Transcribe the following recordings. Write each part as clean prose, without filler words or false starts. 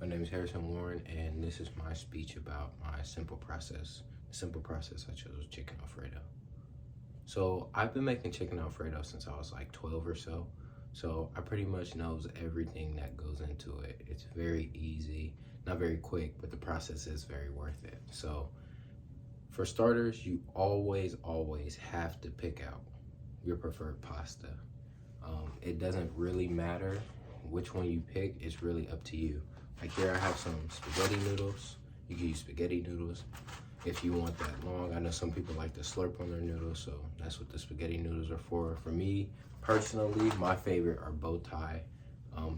My name is Harrison Warren, and this is my speech about my simple process. The simple process I chose was chicken Alfredo. So I've been making chicken Alfredo since I was like 12 or so. So I pretty much knows everything that goes into it. It's very easy, not very quick, but the process is very worth it. So for starters, you always have to pick out your preferred pasta. It doesn't really matter which one you pick, it's really up to you. Like here I have some spaghetti noodles. You can use spaghetti noodles if you want that long. I know some people like to slurp on their noodles, so that's what the spaghetti noodles are for. For me, personally, my favorite are bow tie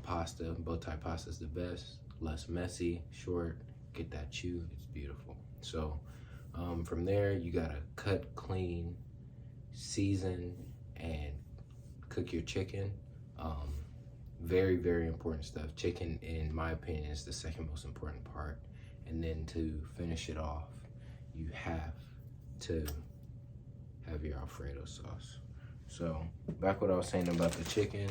pasta. Bow tie pasta is the best, less messy, short, get that chew, it's beautiful. So from there, you gotta cut, clean, season, and cook your chicken. Very important stuff. Chicken, in my opinion, is the second most important part. And then to finish it off, you have to have your Alfredo sauce. So back what I was saying about the chicken,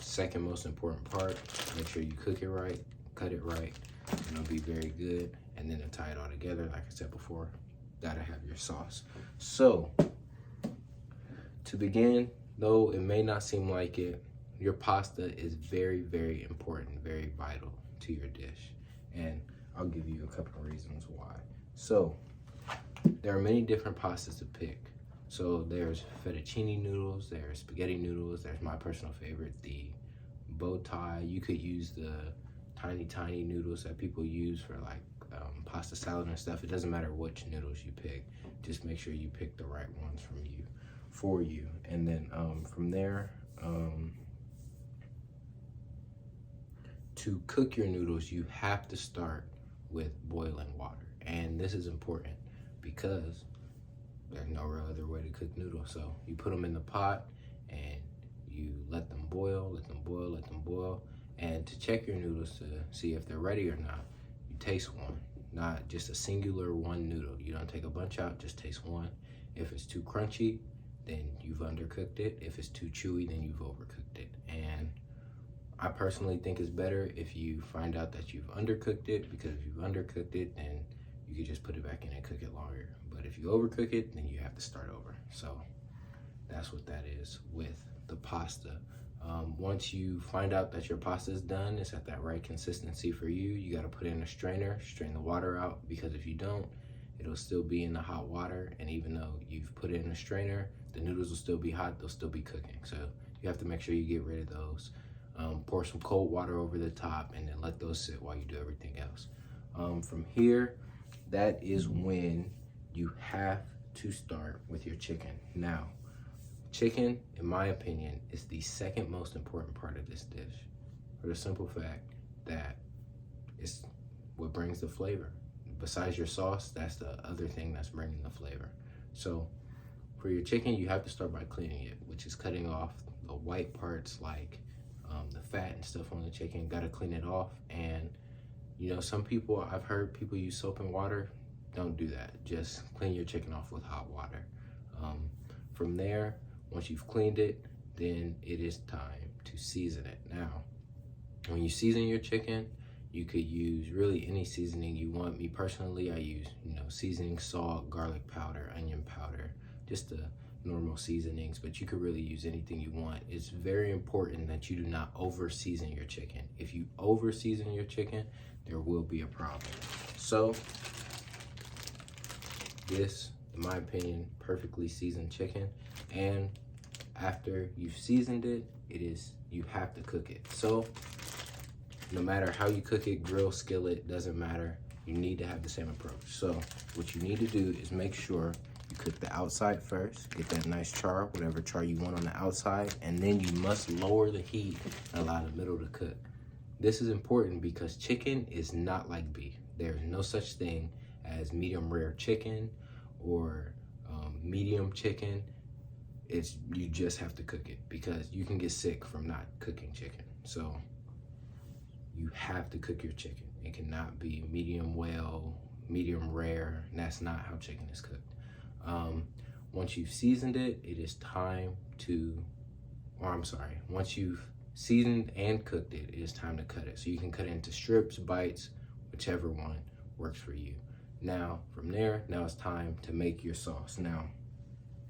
second most important part, make sure you cook it right, cut it right, and it'll be very good. And then to tie it all together, like I said before, gotta have your sauce. So to begin, though it may not seem like it, your pasta is very important, very vital to your dish. And I'll give you a couple of reasons why. So there are many different pastas to pick. So there's fettuccine noodles, there's spaghetti noodles, there's my personal favorite, the bow tie. You could use the tiny noodles that people use for like pasta salad and stuff. It doesn't matter which noodles you pick. Just make sure you pick the right ones for you. And then from there, to cook your noodles, you have to start with boiling water. And this is important because there's no real other way to cook noodles. So you put them in the pot and you let them boil. And to check your noodles to see if they're ready or not, you taste one, not just a singular one noodle. You don't take a bunch out, just taste one. If it's too crunchy, then you've undercooked it. If it's too chewy, then you've overcooked it. And I personally think it's better if you find out that you've undercooked it, because if you've undercooked it, then you can just put it back in and cook it longer. But if you overcook it, then you have to start over. So that's what that is with the pasta. Once you find out that your pasta is done, it's at that right consistency for you, you gotta put it in a strainer, strain the water out, because if you don't, it'll still be in the hot water. And even though you've put it in a strainer, the noodles will still be hot, they'll still be cooking. So you have to make sure you get rid of those. Pour some cold water over the top and then let those sit while you do everything else. From here, that is when you have to start with your chicken. Now, chicken, in my opinion, is the second most important part of this dish, for the simple fact that it's what brings the flavor. Besides your sauce, that's the other thing that's bringing the flavor. So for your chicken, you have to start by cleaning it, which is cutting off the white parts like the fat and stuff on the chicken. Got to clean it off. And you know, some people, I've heard people use soap and water. Don't do that. Just clean your chicken off with hot water. From there, once you've cleaned it, then it is time to season it. Now, when you season your chicken, you could use really any seasoning you want. Me personally, I use, seasoning salt, garlic powder, onion powder, just the normal seasonings, but you could really use anything you want. It's very important that you do not over season your chicken. If you over season your chicken, there will be a problem. So this, in my opinion, perfectly seasoned chicken. And after you've seasoned it, you have to cook it. So no matter how you cook it, grill, skillet, doesn't matter. You need to have the same approach. So what you need to do is make sure you cook the outside first, get that nice char, whatever char you want on the outside, and then you must lower the heat and allow the middle to cook. This is important because chicken is not like beef. There's no such thing as medium rare chicken or medium chicken. You just have to cook it because you can get sick from not cooking chicken. So you have to cook your chicken. It cannot be medium well, medium rare, and that's not how chicken is cooked. Once you've seasoned it, it is time to, once you've seasoned and cooked it, it's time to cut it. So you can cut it into strips, bites, whichever one works for you. Now, from there, now it's time to make your sauce. Now,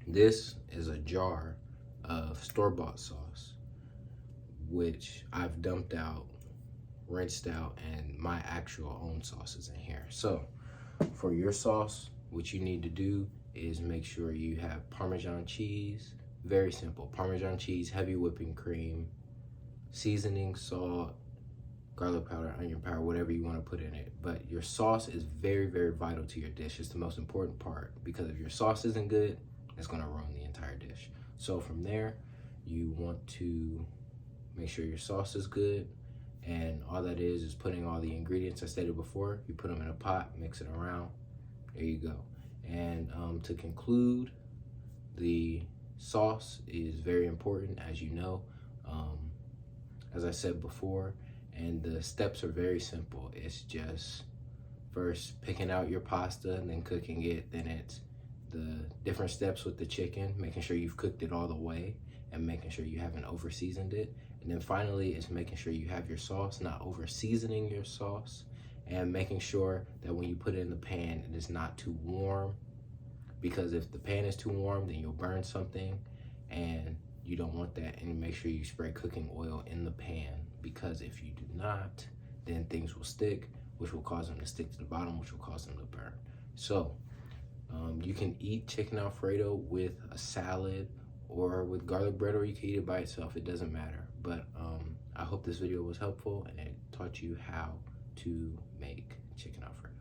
this is a jar of store-bought sauce, which I've dumped out, rinsed out, and my actual own sauce is in here. So for your sauce, what you need to do is make sure you have Parmesan cheese. Very simple. Parmesan cheese, heavy whipping cream, seasoning, salt, garlic powder, onion powder, whatever you want to put in it. But your sauce is very, very vital to your dish. It's the most important part, because if your sauce isn't good, it's going to ruin the entire dish. So from there, you want to make sure your sauce is good. And all that is putting all the ingredients I stated before. You put them in a pot, mix it around. There you go. And to conclude, the sauce is very important, as you know. As I said before, and the steps are very simple. It's just first picking out your pasta and then cooking it. Then it's the different steps with the chicken, making sure you've cooked it all the way and making sure you haven't over seasoned it. And then finally, it's making sure you have your sauce, not over seasoning your sauce, and making sure that when you put it in the pan, it is not too warm, because if the pan is too warm, then you'll burn something, and you don't want that. And make sure you spray cooking oil in the pan, because if you do not, then things will stick, which will cause them to stick to the bottom, which will cause them to burn. So you can eat chicken Alfredo with a salad or with garlic bread, or you can eat it by itself. It doesn't matter. But I hope this video was helpful and it taught you how to make chicken Alfredo.